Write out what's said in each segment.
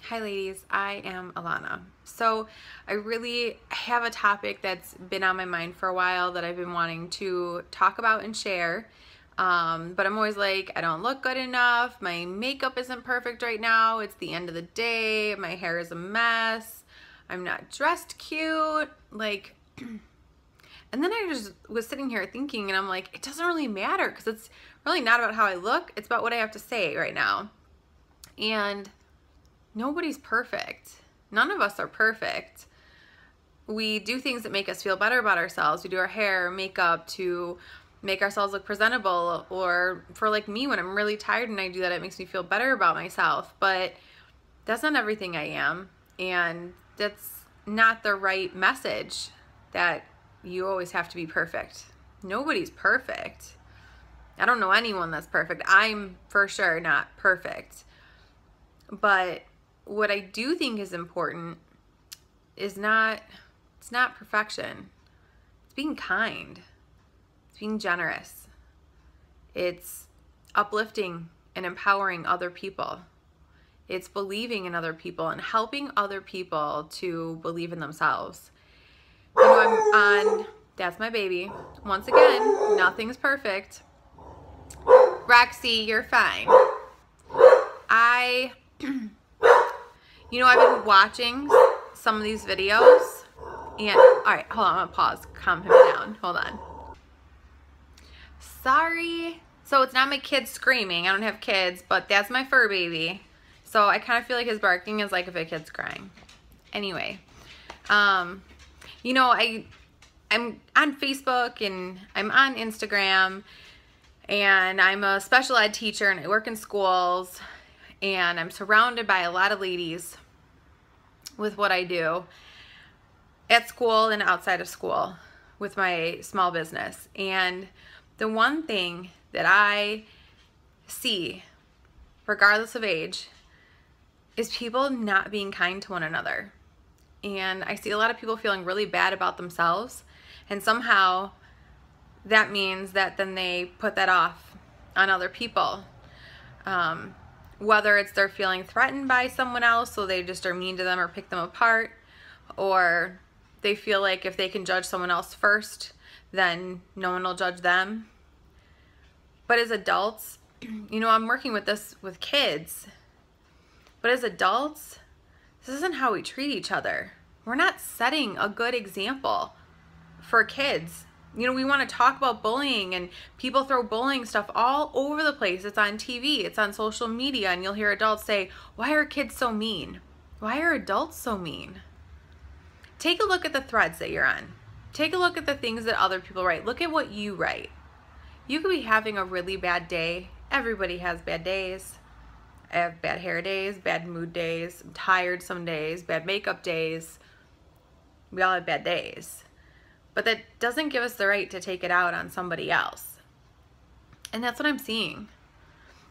Hi ladies, I am Alana. So I really have a topic that's been on my mind for a while that I've been wanting to talk about and share. But I'm always like, I don't look good enough. My makeup isn't perfect right now. It's the end of the day. My hair is a mess. I'm not dressed cute. And then I just was sitting here thinking, and I'm like, it doesn't really matter because it's really not about how I look. It's about what I have to say right now. And nobody's perfect. None of us are perfect. We do things that make us feel better about ourselves. We do our hair, makeup to make ourselves look presentable, or for like me, when I'm really tired and I do that, it makes me feel better about myself. But that's not everything I am, and that's not the right message that you always have to be perfect. Nobody's perfect. I don't know anyone that's perfect. I'm for sure not perfect. But what I do think is important is it's not perfection. It's being kind. It's being generous. It's uplifting and empowering other people. It's believing in other people and helping other people to believe in themselves. You know, I'm on, that's my baby. Once again, nothing's perfect. Roxy, you're fine. You know, I've been watching some of these videos and, all right, hold on, I'm gonna pause, calm him down, hold on. Sorry. So it's not my kid screaming, I don't have kids, but that's my fur baby. So I kind of feel like his barking is like if a kid's crying. Anyway, you know, I'm on Facebook and I'm on Instagram, and I'm a special ed teacher and I work in schools, and I'm surrounded by a lot of ladies with what I do at school and outside of school with my small business. And the one thing that I see, regardless of age, is people not being kind to one another. And I see a lot of people feeling really bad about themselves, and somehow that means that then they put that off on other people. Whether it's they're feeling threatened by someone else, so they just are mean to them or pick them apart, or they feel like if they can judge someone else first, then no one will judge them. But as adults, you know, I'm working with this with kids, but as adults, this isn't how we treat each other. We're not setting a good example for kids. You know, we want to talk about bullying, and people throw bullying stuff all over the place. It's on TV, it's on social media, and you'll hear adults say, why are kids so mean? Why are adults so mean? Take a look at the threads that you're on. Take a look at the things that other people write. Look at what you write. You could be having a really bad day. Everybody has bad days. I have bad hair days, bad mood days, I'm tired some days, bad makeup days. We all have bad days. But that doesn't give us the right to take it out on somebody else. And that's what I'm seeing.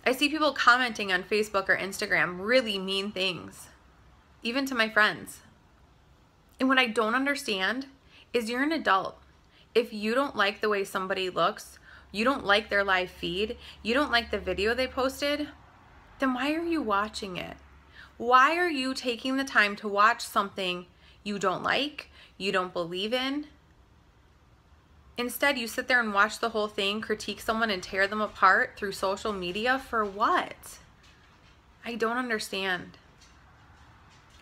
I see people commenting on Facebook or Instagram really mean things, even to my friends. And what I don't understand is you're an adult. If you don't like the way somebody looks, you don't like their live feed, you don't like the video they posted, then why are you watching it? Why are you taking the time to watch something you don't like, you don't believe in? Instead, you sit there and watch the whole thing, critique someone and tear them apart through social media for what? I don't understand.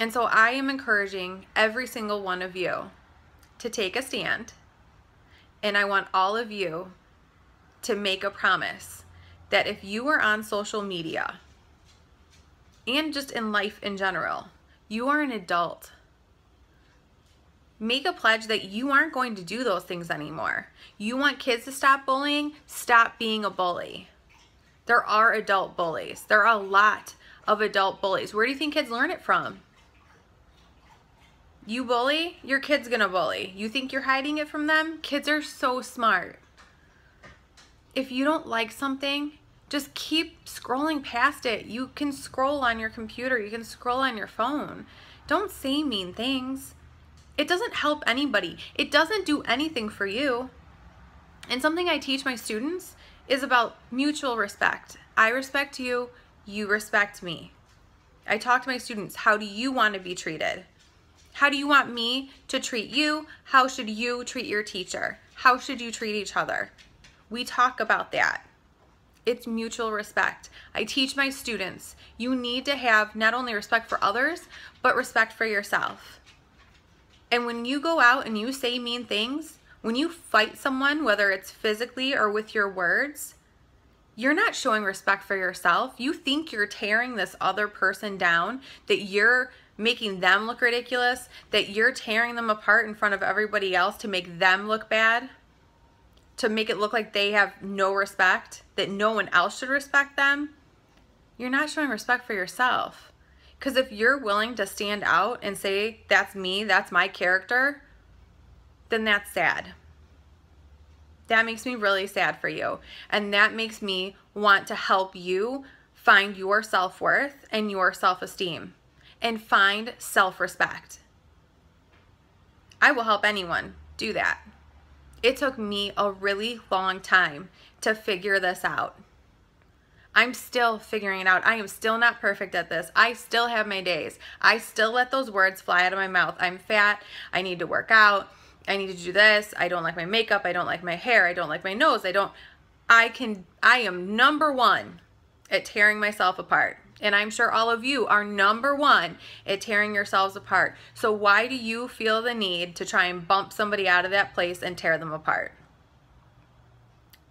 And so I am encouraging every single one of you to take a stand, and I want all of you to make a promise that if you are on social media and just in life in general, you are an adult. Make a pledge that you aren't going to do those things anymore. You want kids to stop bullying? Stop being a bully. There are adult bullies. There are a lot of adult bullies. Where do you think kids learn it from? You bully, your kid's gonna bully. You think you're hiding it from them? Kids are so smart. If you don't like something, just keep scrolling past it. You can scroll on your computer. You can scroll on your phone. Don't say mean things. It doesn't help anybody. It doesn't do anything for you. And something I teach my students is about mutual respect. I respect you, you respect me. I talk to my students, how do you want to be treated? How do you want me to treat you? How should you treat your teacher? How should you treat each other? We talk about that. It's mutual respect. I teach my students, you need to have not only respect for others, but respect for yourself. And when you go out and you say mean things, when you fight someone, whether it's physically or with your words, you're not showing respect for yourself. You think you're tearing this other person down, that you're making them look ridiculous, that you're tearing them apart in front of everybody else to make them look bad, to make it look like they have no respect, that no one else should respect them. You're not showing respect for yourself. Because if you're willing to stand out and say, that's me, that's my character, then that's sad. That makes me really sad for you. And that makes me want to help you find your self-worth and your self-esteem and find self-respect. I will help anyone do that. It took me a really long time to figure this out. I'm still figuring it out. I am still not perfect at this. I still have my days. I still let those words fly out of my mouth. I'm fat. I need to work out. I need to do this. I don't like my makeup. I don't like my hair. I don't like my nose. I am number one at tearing myself apart. And I'm sure all of you are number one at tearing yourselves apart. So why do you feel the need to try and bump somebody out of that place and tear them apart?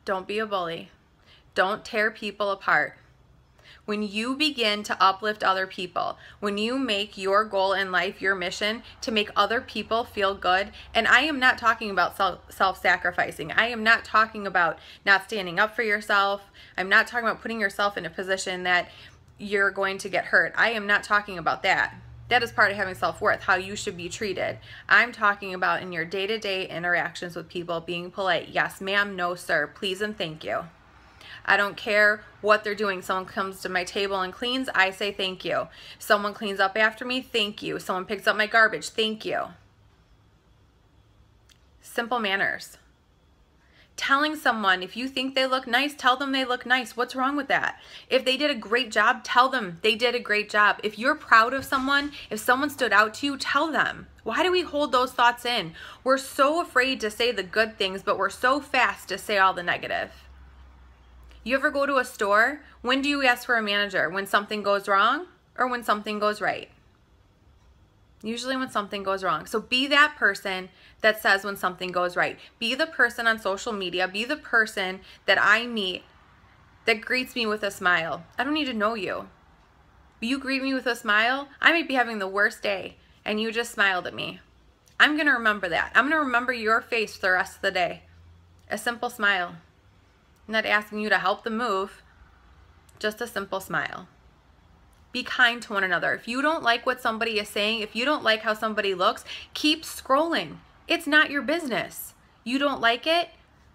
Don't be a bully. Don't tear people apart. When you begin to uplift other people, when you make your goal in life, your mission, to make other people feel good, and I am not talking about self-sacrificing. I am not talking about not standing up for yourself. I'm not talking about putting yourself in a position that you're going to get hurt. I am not talking about that. That is part of having self-worth, how you should be treated. I'm talking about in your day-to-day interactions with people, being polite. Yes, ma'am, no, sir, please and thank you. I don't care what they're doing. Someone comes to my table and cleans, I say thank you. Someone cleans up after me, thank you. Someone picks up my garbage, thank you. Simple manners. Telling someone, if you think they look nice, tell them they look nice. What's wrong with that? If they did a great job, tell them they did a great job. If you're proud of someone, if someone stood out to you, tell them. Why do we hold those thoughts in? We're so afraid to say the good things, but we're so fast to say all the negative. You ever go to a store? When do you ask for a manager? When something goes wrong or when something goes right? Usually when something goes wrong. So be that person that says when something goes right. Be the person on social media. Be the person that I meet that greets me with a smile. I don't need to know you. You greet me with a smile, I might be having the worst day and you just smiled at me. I'm going to remember that. I'm going to remember your face for the rest of the day. A simple smile. I'm not asking you to help them move, just a simple smile. Be kind to one another. If you don't like what somebody is saying, if you don't like how somebody looks, keep scrolling. It's not your business. You don't like it?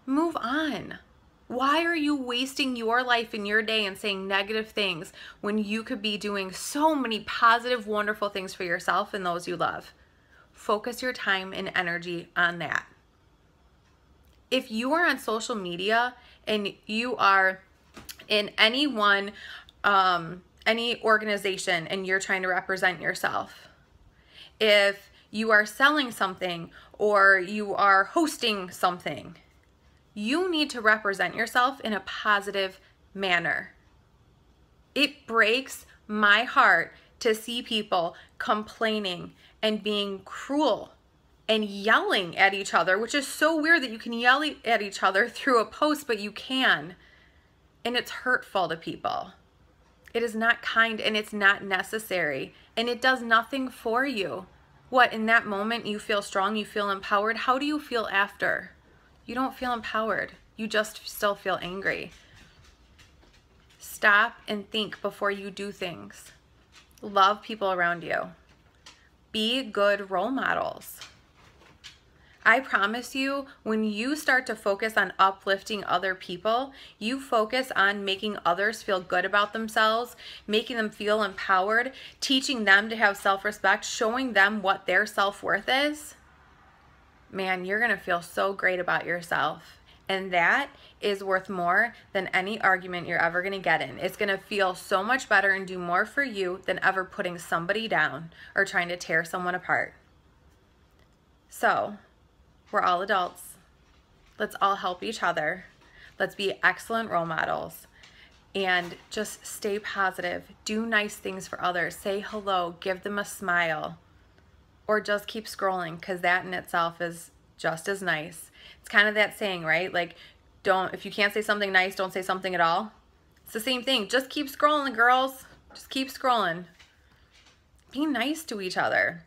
Move on. Why are you wasting your life and your day and saying negative things when you could be doing so many positive, wonderful things for yourself and those you love? Focus your time and energy on that. If you are on social media and you are in any organization and you're trying to represent yourself, if you are selling something or you are hosting something, you need to represent yourself in a positive manner. It breaks my heart to see people complaining and being cruel and yelling at each other, which is so weird that you can yell at each other through a post, but you can. And it's hurtful to people. It is not kind and it's not necessary. And it does nothing for you. What, in that moment you feel strong, you feel empowered? How do you feel after? You don't feel empowered. You just still feel angry. Stop and think before you do things. Love people around you. Be good role models. I promise you, when you start to focus on uplifting other people, you focus on making others feel good about themselves, making them feel empowered, teaching them to have self-respect, showing them what their self-worth is, man, you're going to feel so great about yourself. And that is worth more than any argument you're ever going to get in. It's going to feel so much better and do more for you than ever putting somebody down or trying to tear someone apart. So, we're all adults. Let's all help each other. Let's be excellent role models. And just stay positive. Do nice things for others. Say hello. Give them a smile. Or just keep scrolling, because that in itself is just as nice. It's kind of that saying, right? Like, if you can't say something nice, don't say something at all. It's the same thing. Just keep scrolling, girls. Just keep scrolling. Be nice to each other.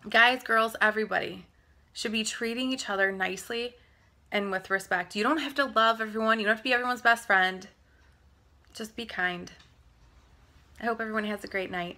Guys, girls, everybody should be treating each other nicely and with respect. You don't have to love everyone. You don't have to be everyone's best friend. Just be kind. I hope everyone has a great night.